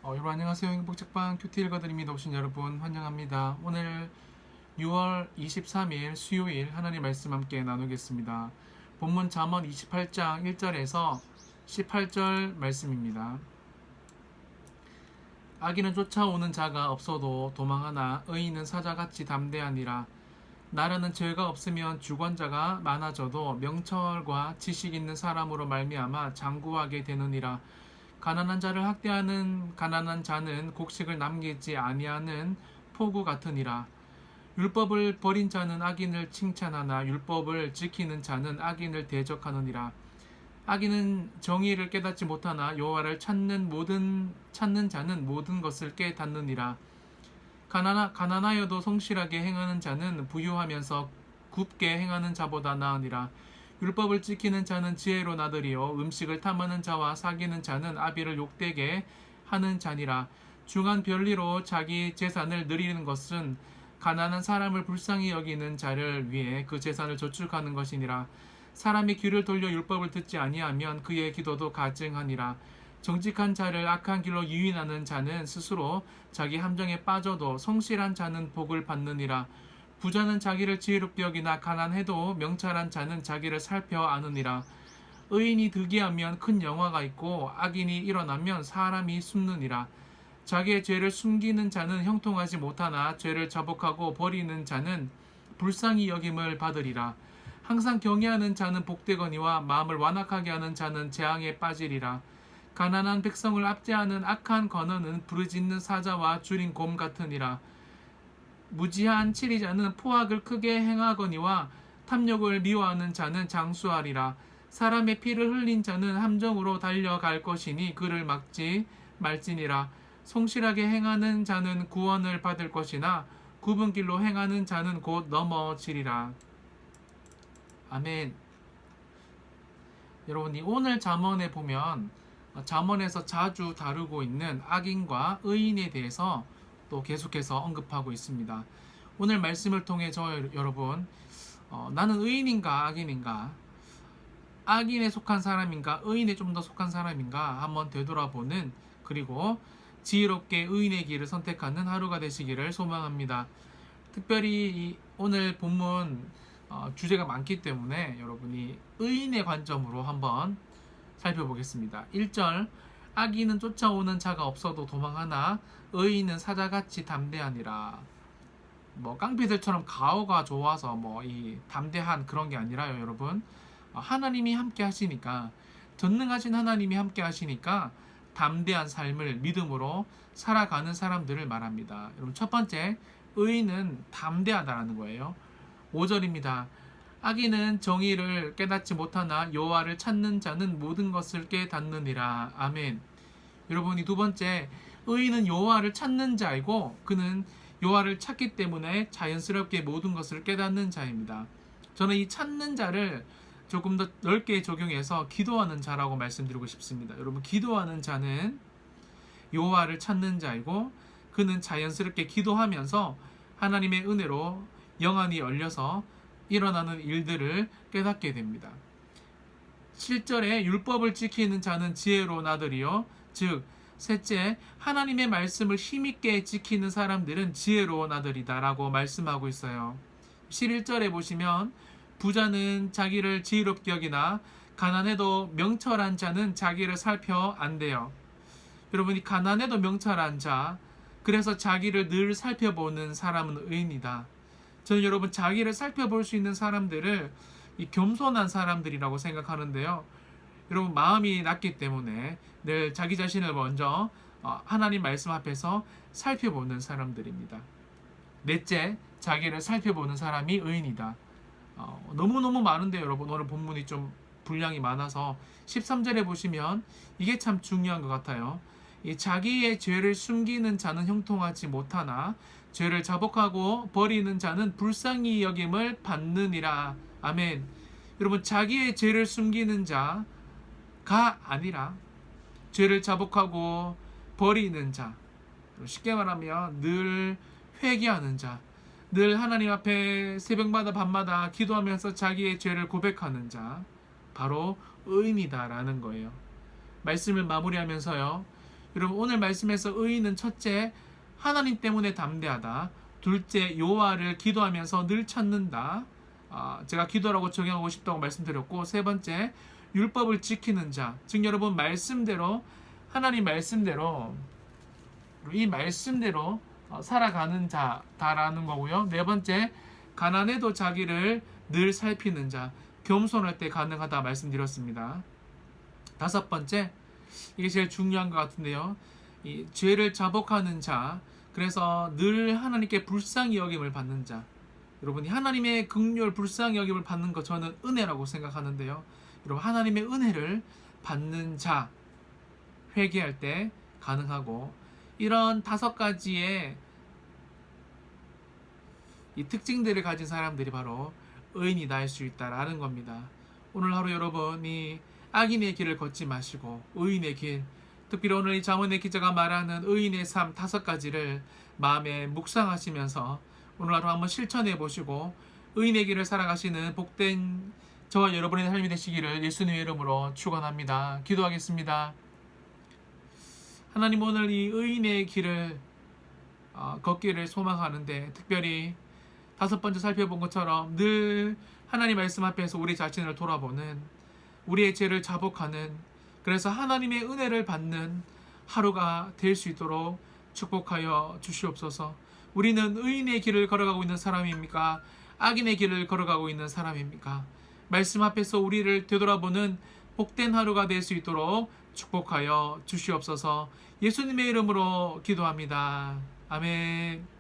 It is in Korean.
여러분 안녕하세요. 행복책방 큐티 읽어드립니다. 오신 여러분 환영합니다. 오늘 6월 23일 수요일 하나님 말씀 함께 나누겠습니다. 본문 잠언 28장 1절에서 18절 말씀입니다. 악인은 쫓아오는 자가 없어도 도망하나 의인은 사자같이 담대하니라. 나라는 죄가 없으면 주권자가 많아져도 명철과 지식 있는 사람으로 말미암아 장구하게 되느니라. 가난한 자를 학대하는 가난한 자는 곡식을 남기지 아니하는 포구 같으니라. 율법을 버린 자는 악인을 칭찬하나 율법을 지키는 자는 악인을 대적하느니라. 악인은 정의를 깨닫지 못하나 여호와를 찾는 자는 모든 것을 깨닫느니라. 가난하여도 성실하게 행하는 자는 부유하면서 굽게 행하는 자보다 나으니라. 율법을 지키는 자는 지혜로 나들이요 음식을 탐하는 자와 사귀는 자는 아비를 욕되게 하는 자니라. 중한 별리로 자기 재산을 늘리는 것은 가난한 사람을 불쌍히 여기는 자를 위해 그 재산을 저축하는 것이니라. 사람이 귀를 돌려 율법을 듣지 아니하면 그의 기도도 가증하니라. 정직한 자를 악한 길로 유인하는 자는 스스로 자기 함정에 빠져도 성실한 자는 복을 받느니라. 부자는 자기를 지혜롭게 여기나 가난해도 명철한 자는 자기를 살펴 아느니라. 의인이 득이하면 큰 영화가 있고 악인이 일어나면 사람이 숨느니라. 자기의 죄를 숨기는 자는 형통하지 못하나 죄를 자복하고 버리는 자는 불쌍히 여김을 받으리라. 항상 경외하는 자는 복되거니와 마음을 완악하게 하는 자는 재앙에 빠지리라. 가난한 백성을 압제하는 악한 관원은 부르짖는 사자와 줄인 곰 같으니라. 무지한 치리자는 포악을 크게 행하거니와 탐욕을 미워하는 자는 장수하리라. 사람의 피를 흘린 자는 함정으로 달려갈 것이니 그를 막지 말지니라. 성실하게 행하는 자는 구원을 받을 것이나 굽은 길로 행하는 자는 곧 넘어지리라. 아멘. 여러분이 오늘 잠언에 보면 잠언에서 자주 다루고 있는 악인과 의인에 대해서 또 계속해서 언급하고 있습니다. 오늘 말씀을 통해 여러분 나는 의인인가 악인인가, 악인에 속한 사람인가 의인에 좀 더 속한 사람인가 한번 되돌아보는, 그리고 지혜롭게 의인의 길을 선택하는 하루가 되시기를 소망합니다. 특별히 오늘 본문 주제가 많기 때문에 여러분이 의인의 관점으로 한번 살펴보겠습니다. 1절, 악인은 쫓아오는 자가 없어도 도망하나 의인은 사자같이 담대하니라. 깡패들처럼 가오가 좋아서 이 담대한 그런 게 아니라요, 여러분. 하나님이 함께 하시니까, 전능하신 하나님이 함께 하시니까 담대한 삶을 믿음으로 살아가는 사람들을 말합니다. 여러분, 첫 번째, 의인은 담대하다라는 거예요. 5절입니다. 악인은 정의를 깨닫지 못하나 여호와를 찾는 자는 모든 것을 깨닫느니라. 아멘. 여러분이 두 번째, 의인은 여호와를 찾는 자이고 그는 여호와를 찾기 때문에 자연스럽게 모든 것을 깨닫는 자입니다. 저는 이 찾는 자를 조금 더 넓게 적용해서 기도하는 자라고 말씀드리고 싶습니다. 여러분, 기도하는 자는 여호와를 찾는 자이고 그는 자연스럽게 기도하면서 하나님의 은혜로 영안이 열려서 일어나는 일들을 깨닫게 됩니다. 7절에 율법을 지키는 자는 지혜로 나들이요, 즉 셋째, 하나님의 말씀을 힘있게 지키는 사람들은 지혜로 나들이다 라고 말씀하고 있어요. 11절에 보시면 부자는 자기를 지혜롭게 여기나 가난해도 명철한 자는 자기를 살펴 안대요. 여러분이 가난해도 명철한 자, 그래서 자기를 늘 살펴보는 사람은 의인이다. 저는 여러분 자기를 살펴볼 수 있는 사람들을 이 겸손한 사람들이라고 생각하는데요. 여러분 마음이 낮기 때문에 늘 자기 자신을 먼저 하나님 말씀 앞에서 살펴보는 사람들입니다. 넷째, 자기를 살펴보는 사람이 의인이다. 너무너무 많은데 여러분 오늘 본문이 좀 분량이 많아서 13절에 보시면 이게 참 중요한 것 같아요. 이 자기의 죄를 숨기는 자는 형통하지 못하나 죄를 자복하고 버리는 자는 불쌍히 여김을 받느니라. 아멘. 여러분, 자기의 죄를 숨기는 자가 아니라 죄를 자복하고 버리는 자, 쉽게 말하면 늘 회개하는 자, 늘 하나님 앞에 새벽마다 밤마다 기도하면서 자기의 죄를 고백하는 자, 바로 의인이다라는 거예요. 말씀을 마무리하면서요, 여러분 오늘 말씀에서 의인은 첫째 하나님 때문에 담대하다. 둘째 여호와를 기도하면서 늘 찾는다. 제가 기도라고 적용하고 싶다고 말씀드렸고, 세 번째 율법을 지키는 자. 즉 여러분 말씀대로, 하나님 말씀대로, 이 말씀대로 살아가는 자다라는 거고요. 네 번째 가난해도 자기를 늘 살피는 자. 겸손할 때 가능하다 말씀드렸습니다. 다섯 번째, 이게 제일 중요한 것 같은데요. 이 죄를 자복하는 자. 그래서 늘 하나님께 불쌍히 여김을 받는 자. 여러분이 하나님의 긍휼 불쌍히 여김을 받는 것, 저는 은혜라고 생각하는데요. 여러분 하나님의 은혜를 받는 자, 회개할 때 가능하고, 이런 다섯 가지의 이 특징들을 가진 사람들이 바로 의인이다 할 수 있다라는 겁니다. 오늘 하루 여러분이 악인의 길을 걷지 마시고 의인의 길, 특별히 오늘 이 잠언의 기자가 말하는 의인의 삶 다섯 가지를 마음에 묵상하시면서 오늘 하루 한번 실천해 보시고 의인의 길을 살아가시는 복된 저와 여러분의 삶이 되시기를 예수님의 이름으로 축원합니다. 기도하겠습니다. 하나님, 오늘 이 의인의 길을 걷기를 소망하는데, 특별히 다섯 번째 살펴본 것처럼 늘 하나님 말씀 앞에서 우리 자신을 돌아보는, 우리의 죄를 자복하는, 그래서 하나님의 은혜를 받는 하루가 될 수 있도록 축복하여 주시옵소서. 우리는 의인의 길을 걸어가고 있는 사람입니까? 악인의 길을 걸어가고 있는 사람입니까? 말씀 앞에서 우리를 되돌아보는 복된 하루가 될 수 있도록 축복하여 주시옵소서. 예수님의 이름으로 기도합니다. 아멘.